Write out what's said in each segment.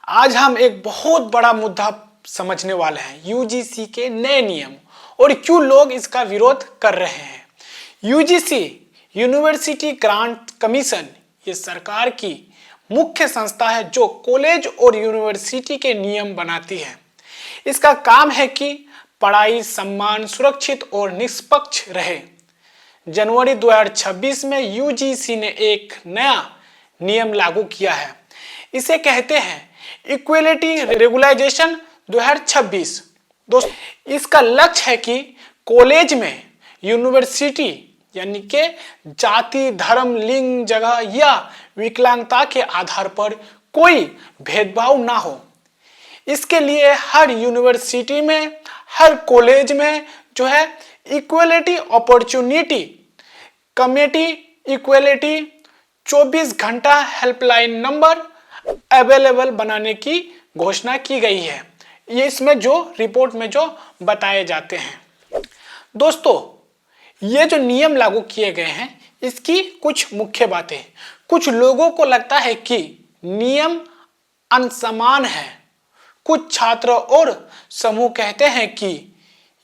आज हम एक बहुत बड़ा मुद्दा समझने वाले हैं, यूजीसी के नए नियम और क्यों लोग इसका विरोध कर रहे हैं। यूजीसी यूनिवर्सिटी ग्रांट कमीशन ये सरकार की मुख्य संस्था है जो कॉलेज और यूनिवर्सिटी के नियम बनाती है। इसका काम है कि पढ़ाई सम्मान, सुरक्षित और निष्पक्ष रहे। जनवरी 2026 में यूजीसी ने एक नया नियम लागू किया है। इसे कहते हैं इक्वलिटी रेगुलाइजेशन 2026। दोस्तों, इसका लक्ष्य है कि कॉलेज में यूनिवर्सिटी यानी कि जाति, धर्म, लिंग, जगह या विकलांगता के आधार पर कोई भेदभाव ना हो। इसके लिए हर यूनिवर्सिटी में, हर कॉलेज में जो है इक्वलिटी अपॉर्चुनिटी कमेटी इक्वलिटी 24 घंटा हेल्पलाइन नंबर अवेलेबल बनाने की घोषणा की गई है। ये इसमें जो रिपोर्ट में जो बताए जाते हैं। दोस्तों, ये जो नियम लागू किए गए हैं इसकी कुछ मुख्य बातें। कुछ लोगों को लगता है कि नियम अनसमान है। कुछ छात्र और समूह कहते हैं कि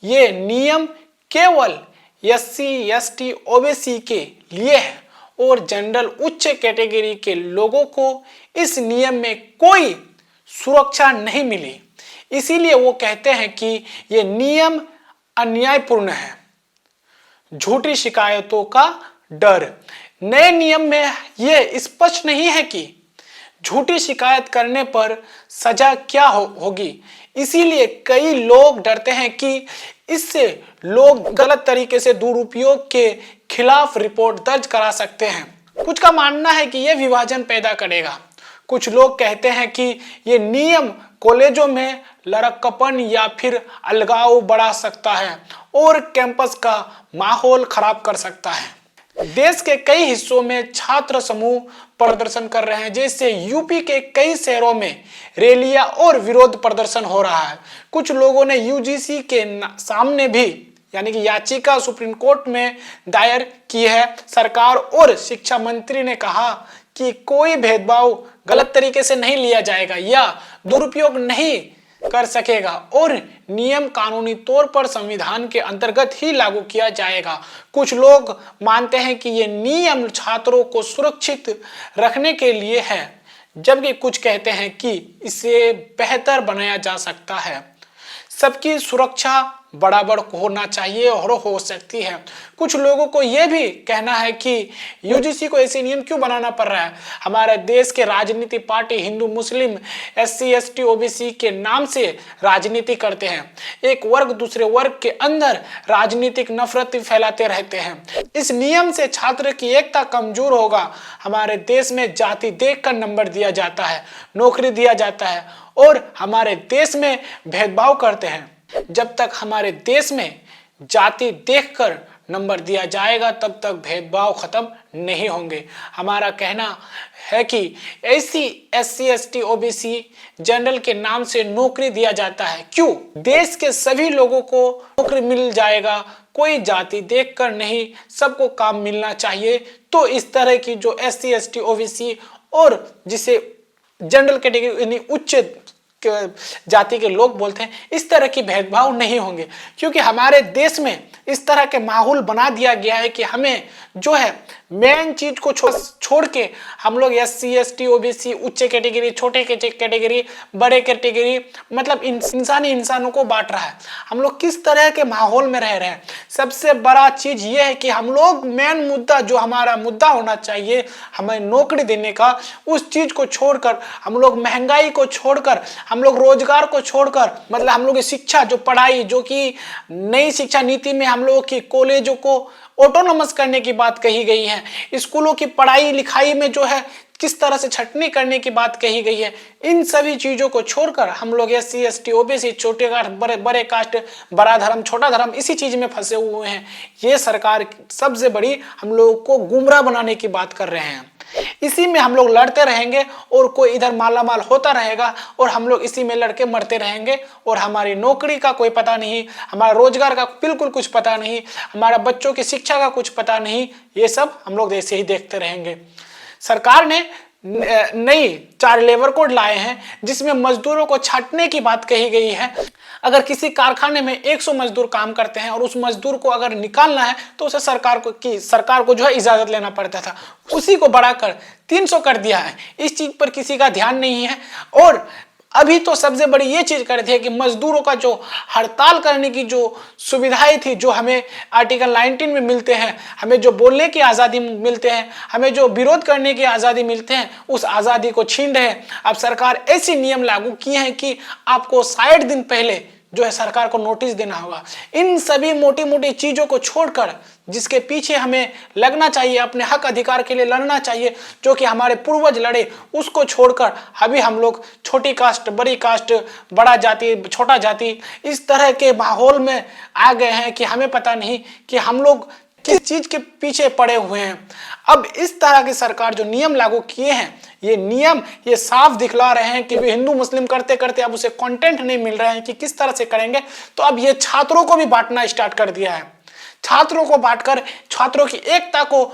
ये नियम केवल एससी, एसटी, ओबीसी के लिए है और जनरल उच्च कैटेगरी के लोगों को इस नियम में कोई सुरक्षा नहीं मिली। इसीलिए वो कहते हैं कि ये नियम अन्यायपूर्ण है। झूठी शिकायतों का डर। नए नियम में यह स्पष्ट नहीं है कि झूठी शिकायत करने पर सजा क्या होगी। इसीलिए कई लोग डरते हैं कि इससे लोग गलत तरीके से दुरुपयोग के खिलाफ रिपोर्ट दर्ज करा सकते हैं। कुछ का मानना है कि यह विभाजन पैदा करेगा। कुछ लोग कहते हैं कि यह नियम कॉलेजों में लड़कपन या फिर अलगाव बढ़ा सकता है और कैंपस का माहौल खराब कर सकता है। देश के कई हिस्सों में छात्र समूह प्रदर्शन कर रहे हैं, जैसे यूपी के कई शहरों में रैलियां और विरोध प्रदर्शन हो रहा है। कुछ लोगों ने यूजीसी के सामने भी यानी कि याचिका सुप्रीम कोर्ट में दायर की है। सरकार और शिक्षा मंत्री ने कहा कि कोई भेदभाव गलत तरीके से नहीं लिया जाएगा या दुरुपयोग नहीं कर सकेगा और नियम कानूनी तौर पर संविधान के अंतर्गत ही लागू किया जाएगा। कुछ लोग मानते हैं कि ये नियम छात्रों को सुरक्षित रखने के लिए है, जबकि कुछ कहते हैं कि इसे बेहतर बनाया जा सकता है। सबकी सुरक्षा बराबर होना चाहिए और हो सकती है। कुछ लोगों को यह भी कहना है कि यूजीसी को ऐसे नियम क्यों बनाना पड़ रहा है। हमारे देश के राजनीति पार्टी हिंदू, मुस्लिम, एससी, एसटी, ओबीसी के नाम से राजनीति करते हैं। एक वर्ग दूसरे वर्ग के अंदर राजनीतिक नफरत फैलाते रहते हैं। इस नियम से छात्र की एकता कमजोर होगा। हमारे देश में जाति देखकर नंबर दिया जाता है, नौकरी दिया जाता है और हमारे देश में भेदभाव करते हैं। जब तक हमारे देश में जाति देखकर नंबर दिया जाएगा तब तक भेदभाव खत्म नहीं होंगे। हमारा कहना है कि ऐसी एससी, एसटी, ओबीसी जनरल के नाम से नौकरी दिया जाता है। क्यों? देश के सभी लोगों को नौकरी मिल जाएगा, कोई जाति देखकर नहीं, सबको काम मिलना चाहिए। तो इस तरह की जो एससी, एसटी, ओबीसी और जिसे जनरल कैटेगरी यानी उच्च जाति के लोग बोलते हैं, इस तरह की भेदभाव नहीं होंगे। क्योंकि हमारे देश में इस तरह के माहौल बना दिया गया है कि हमें जो है मेन चीज को छोड़ के हम लोग एससी, एसटी, ओबीसी, उच्च कैटेगरी, छोटे कैटेगरी, बड़े कैटेगरी, मतलब इंसानों को बांट रहा है। हम लोग किस तरह के माहौल में रह रहे हैं। सबसे बड़ा चीज ये है कि हम लोग मेन मुद्दा जो हमारा मुद्दा होना चाहिए हमें नौकरी देने का, उस चीज को छोड़कर हम लोग महंगाई को छोड़कर, हम लोग रोजगार को छोड़कर, मतलब हम लोग शिक्षा जो पढ़ाई जो कि नई शिक्षा नीति में हम लोग की कॉलेजों को ऑटोनोमस करने की बात कही गई है। स्कूलों की पढ़ाई लिखाई में जो है किस तरह से छटनी करने की बात कही गई है। इन सभी चीजों को छोड़कर हम लोग एससी, एसटी, ओबीसी, छोटे कास्ट, बड़े कास्ट, बड़ा धर्म, छोटा धर्म, इसी चीज में फंसे हुए हैं। ये सरकार सबसे बड़ी हम लोगों को गुमराह बनाने की बात कर रहे हैं। इसी में हम लोग लड़ते रहेंगे और कोई इधर मालामाल होता रहेगा और हम लोग इसी में लड़के मरते रहेंगे और हमारी नौकरी का कोई पता नहीं, हमारा रोजगार का बिल्कुल कुछ पता नहीं, हमारा बच्चों की शिक्षा का कुछ पता नहीं। ये सब हम लोग ऐसे ही देखते रहेंगे। सरकार ने नई 4 लेबर कोड लाए हैं जिसमें मजदूरों को छांटने की बात कही गई है। अगर किसी कारखाने में 100 मजदूर काम करते हैं और उस मजदूर को अगर निकालना है तो उसे सरकार को जो है इजाजत लेना पड़ता था, उसी को बढ़ाकर 300 कर दिया है। इस चीज पर किसी का ध्यान नहीं है। और अभी तो सबसे बड़ी ये चीज कर दी है कि मजदूरों का जो हड़ताल करने की जो सुविधाएं थी, जो हमें आर्टिकल 19 में मिलते हैं, हमें जो बोलने की आज़ादी मिलते हैं, हमें जो विरोध करने की आज़ादी मिलते हैं, उस आज़ादी को छीन रहे हैं। अब सरकार ऐसे नियम लागू किए हैं कि आपको 60 दिन पहले जो है सरकार को नोटिस देना होगा। इन सभी मोटी मोटी चीजों को छोड़कर जिसके पीछे हमें लगना चाहिए, अपने हक अधिकार के लिए लड़ना चाहिए, जो कि हमारे पूर्वज लड़े, उसको छोड़कर अभी हम लोग छोटी कास्ट, बड़ी कास्ट, बड़ा जाति, छोटा जाति, इस तरह के माहौल में आ गए हैं कि हमें पता नहीं कि हम लोग किस चीज के पीछे पड़े हुए हैं। अब इस तरह की सरकार जो नियम लागू किए हैं, ये नियम ये साफ दिखला रहे हैं कि हिंदू मुस्लिम करते करते अब उसे कंटेंट नहीं मिल रहे हैं कि किस तरह से करेंगे। तो अब ये छात्रों को भी बांटना स्टार्ट कर दिया है। छात्रों को बांटकर छात्रों की एकता को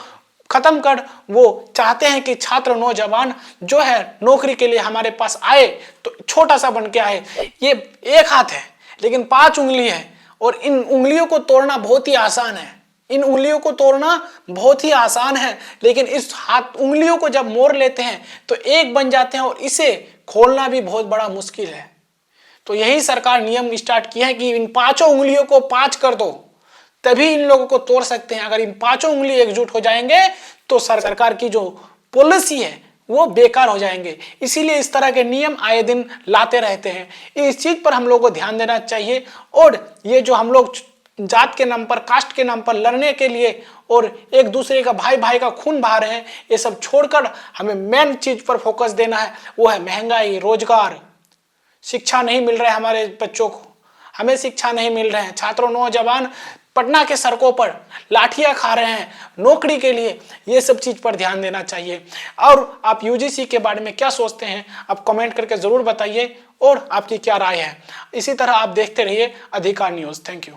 खत्म कर वो चाहते हैं कि छात्र नौजवान जो है नौकरी के लिए हमारे पास आए तो छोटा सा बन के आए। ये एक हाथ है लेकिन 5 उंगली है और इन उंगलियों को तोड़ना बहुत ही आसान है। इन उंगलियों को तोड़ना बहुत ही आसान है, लेकिन इस हाथ उंगलियों को जब मोड़ लेते हैं तो एक बन जाते हैं और इसे खोलना भी बहुत बड़ा मुश्किल है। तो यही सरकार नियम स्टार्ट किया है कि इन 5 उंगलियों को 5 कर दो, तभी इन लोगों को तोड़ सकते हैं। अगर इन 5 उंगली एकजुट हो जाएंगे तो सरकार की जो पॉलिसी है वो बेकार हो जाएंगे। इसीलिए इस तरह के नियम आए दिन लाते रहते हैं। इस चीज पर हम लोग को ध्यान देना चाहिए। और ये जो हम लोग जात के नाम पर, कास्ट के नाम पर लड़ने के लिए और एक दूसरे का भाई भाई का खून बहा रहे हैं, ये सब छोड़कर हमें मेन चीज पर फोकस देना है, वो है महंगाई, रोजगार। शिक्षा नहीं मिल रहा है हमारे बच्चों को, हमें शिक्षा नहीं मिल रहे हैं। छात्रों नौजवान पटना के सड़कों पर लाठियां खा रहे हैं नौकरी के लिए। ये सब चीज पर ध्यान देना चाहिए। और आप यूजीसी के बारे में क्या सोचते हैं आप कमेंट करके जरूर बताइए और आपकी क्या राय है। इसी तरह आप देखते रहिए अधिकार न्यूज। Thank you.